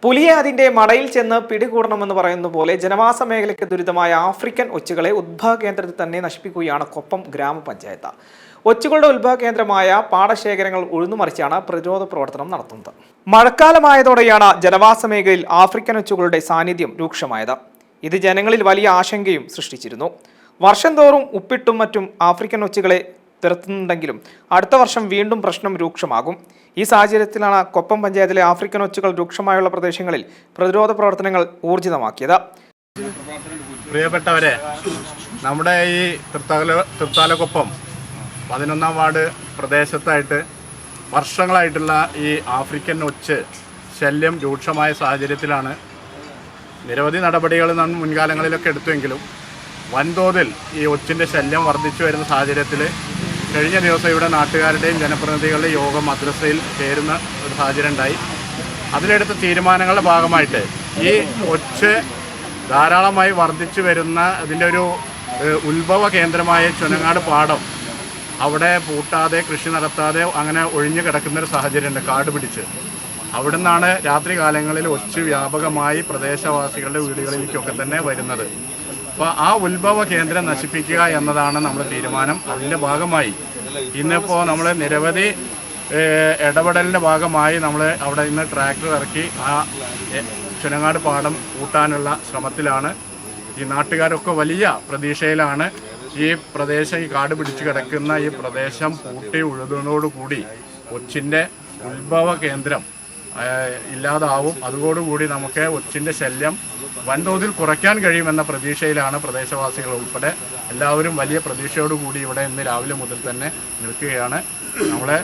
പുലിയെ അതിന്റെ മടയിൽ ചെന്ന് പിടികൂടണമെന്ന് പറയുന്ന പോലെ ജനവാസ മേഖലയ്ക്ക് ദുരിതമായ ആഫ്രിക്കൻ ഒച്ചുകളെ ഉദ്ഭവ കേന്ദ്രത്തിൽ തന്നെ നശിപ്പിക്കുകയാണ് കൊപ്പം ഗ്രാമപഞ്ചായത്ത്. ഒച്ചുകളുടെ ഉത്ഭവ കേന്ദ്രമായ പാടശേഖരങ്ങൾ ഉഴുന്നുമറിച്ചാണ് പ്രതിരോധ പ്രവർത്തനം നടത്തുന്നത്. മഴക്കാലമായതോടെയാണ് ജനവാസ മേഖലയിൽ ആഫ്രിക്കൻ ഒച്ചുകളുടെ സാന്നിധ്യം രൂക്ഷമായത്. ഇത് ജനങ്ങളിൽ വലിയ ആശങ്കയും സൃഷ്ടിച്ചിരുന്നു. വർഷം തോറും ഉപ്പിട്ടും മറ്റും ആഫ്രിക്കൻ ഒച്ചുകളെ തുരത്തുന്നുണ്ടെങ്കിലും അടുത്ത വർഷം വീണ്ടും പ്രശ്നം രൂക്ഷമാകും. ഈ സാഹചര്യത്തിലാണ് കൊപ്പം പഞ്ചായത്തിലെ ആഫ്രിക്കൻ ഒച്ചുകൾ രൂക്ഷമായുള്ള പ്രദേശങ്ങളിൽ പ്രതിരോധ പ്രവർത്തനങ്ങൾ ഊർജിതമാക്കിയത്. പ്രിയപ്പെട്ടവരെ, നമ്മുടെ ഈ തൃത്താലക്കൊപ്പം 11-ാം വാർഡ് പ്രദേശത്തായിട്ട് വർഷങ്ങളായിട്ടുള്ള ഈ ആഫ്രിക്കൻ ഒച്ച് ശല്യം രൂക്ഷമായ സാഹചര്യത്തിലാണ് നിരവധി നടപടികൾ നാം മുൻകാലങ്ങളിലൊക്കെ എടുത്തുവെങ്കിലും വൻതോതിൽ ഈ ഒച്ചിൻ്റെ ശല്യം വർദ്ധിച്ചു വരുന്ന സാഹചര്യത്തിൽ കഴിഞ്ഞ ദിവസം ഇവിടെ നാട്ടുകാരുടെയും ജനപ്രതിനിധികളുടെയും യോഗം മദ്രസയിൽ ചേരുന്ന ഒരു സാഹചര്യം ഉണ്ടായി. അതിലെടുത്ത തീരുമാനങ്ങളുടെ ഭാഗമായിട്ട് ഈ ഒച്ച് ധാരാളമായി വർദ്ധിച്ചു വരുന്ന അതിൻ്റെ ഒരു ഉത്ഭവ കേന്ദ്രമായ ചുനങ്ങാട് പാടം അവിടെ പൂട്ടാതെ കൃഷി നടത്താതെ അങ്ങനെ ഒഴിഞ്ഞു കിടക്കുന്നൊരു സാഹചര്യമുണ്ട്. കാട് പിടിച്ച് അവിടെ നിന്നാണ് രാത്രി കാലങ്ങളിൽ ഒച്ച് വ്യാപകമായി പ്രദേശവാസികളുടെ വീടുകളിലേക്കൊക്കെ തന്നെ വരുന്നത്. അപ്പോൾ ആ ഉത്ഭവ കേന്ദ്രം നശിപ്പിക്കുക എന്നതാണ് നമ്മുടെ തീരുമാനം. അതിൻ്റെ ഭാഗമായി ഇന്നിപ്പോൾ നമ്മൾ നിരവധി ഇടപെടലിൻ്റെ ഭാഗമായി നമ്മൾ അവിടെ ഇന്ന് ട്രാക്ടർ ഇറക്കി ആ ചുനങ്ങാട് പാടം പൂട്ടാനുള്ള ശ്രമത്തിലാണ്. ഈ നാട്ടുകാരൊക്കെ വലിയ പ്രതീക്ഷയിലാണ്. ഈ പ്രദേശം, ഈ കാട് പിടിച്ച് കിടക്കുന്ന ഈ പ്രദേശം പൂട്ടി ഉഴുതുന്നതോടുകൂടി ഒച്ചിൻ്റെ ഉത്ഭവ കേന്ദ്രം ഇല്ലാതാവും. അതോടുകൂടി നമുക്ക് ഒച്ചിൻ്റെ ശല്യം വൻതോതിൽ കുറയ്ക്കാൻ കഴിയുമെന്ന പ്രതീക്ഷയിലാണ് പ്രദേശവാസികൾ ഉൾപ്പെടെ എല്ലാവരും വലിയ പ്രതീക്ഷയോടുകൂടി ഇവിടെ ഇന്ന് രാവിലെ മുതൽ തന്നെ നിൽക്കുകയാണ്. നമ്മളെ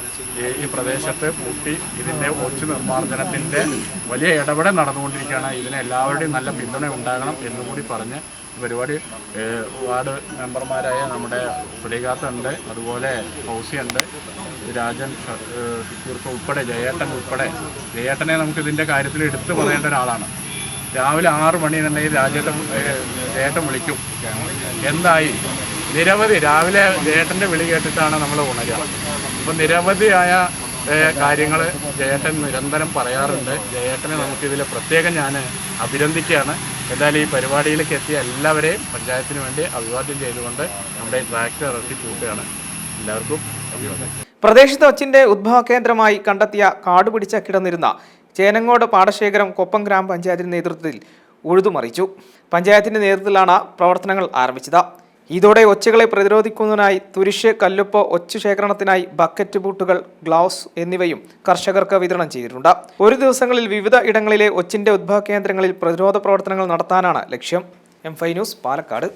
ഈ പ്രദേശത്ത് പൂട്ടി ഇതിൻ്റെ ഒച്ച് നിർമ്മാർജ്ജനത്തിൻ്റെ വലിയ ഇടപെടൽ നടന്നുകൊണ്ടിരിക്കുകയാണ്. ഇതിന് എല്ലാവരുടെയും നല്ല പിന്തുണ ഉണ്ടാകണം എന്നുകൂടി പറഞ്ഞ് പരിപാടി വാർഡ് മെമ്പർമാരായ നമ്മുടെ സുലൈഖാത്തുണ്ട്, അതുപോലെ ഫൗസിയുണ്ട്, രാജൻ ഷക്കീർക്ക് ഉൾപ്പെടെ ജയേട്ടൻ ഉൾപ്പെടെ. ജയേട്ടനെ നമുക്ക് ഇതിൻ്റെ കാര്യത്തിൽ എടുത്തു പറയേണ്ട ഒരാളാണ്. രാവിലെ 6 മണി എന്നുണ്ടെങ്കിൽ ജയേട്ടൻ വിളിക്കും, എന്തായി നിരവധി. രാവിലെ ജയേട്ടൻ്റെ വിളി കേട്ടിട്ടാണ് നമ്മൾ ഉണരുക. അപ്പോൾ നിരവധിയായ കാര്യങ്ങൾ ജയേട്ടൻ നിരന്തരം പറയാറുണ്ട്. ജയേട്ടനെ നമുക്കിതിൽ പ്രത്യേകം ഞാൻ അഭിനന്ദിക്കുകയാണ്. എന്തായാലും ഈ പരിപാടിയിലേക്ക് എത്തിയ എല്ലാവരെയും പഞ്ചായത്തിന് വേണ്ടി അഭിവാദ്യം ചെയ്തുകൊണ്ട് നമ്മുടെ ഈ ട്രാക്ടർ ഇറക്കി കൂട്ടുകയാണ്. എല്ലാവർക്കും അഭിവാദ്യം. പ്രദേശത്ത് ഒച്ചിന്റെ ഉദ്ഭവ കേന്ദ്രമായി കണ്ടെത്തിയ കാടുപിടിച്ച കിടന്നിരുന്ന ചേനങ്ങോട് പാടശേഖരം കൊപ്പം ഗ്രാമപഞ്ചായത്തിന്റെ നേതൃത്വത്തിൽ ഉഴുതുമറിച്ചു. പഞ്ചായത്തിന്റെ നേതൃത്വത്തിലാണ് പ്രവർത്തനങ്ങൾ ആരംഭിച്ചത്. ഇതോടെ ഒച്ചുകളെ പ്രതിരോധിക്കുന്നതിനായി തുരിശ്, കല്ലുപ്പ്, ഒച്ചു ശേഖരണത്തിനായി ബക്കറ്റ് ബൂട്ടുകൾ, ഗ്ലൗസ് എന്നിവയും കർഷകർക്ക് വിതരണം ചെയ്തിട്ടുണ്ട്. ഒരു ദിവസങ്ങളിൽ വിവിധ ഇടങ്ങളിലെ ഒച്ചിന്റെ ഉദ്ഭവ കേന്ദ്രങ്ങളിൽ പ്രതിരോധ പ്രവർത്തനങ്ങൾ നടത്താനാണ് ലക്ഷ്യം. M5 news, Palakkad.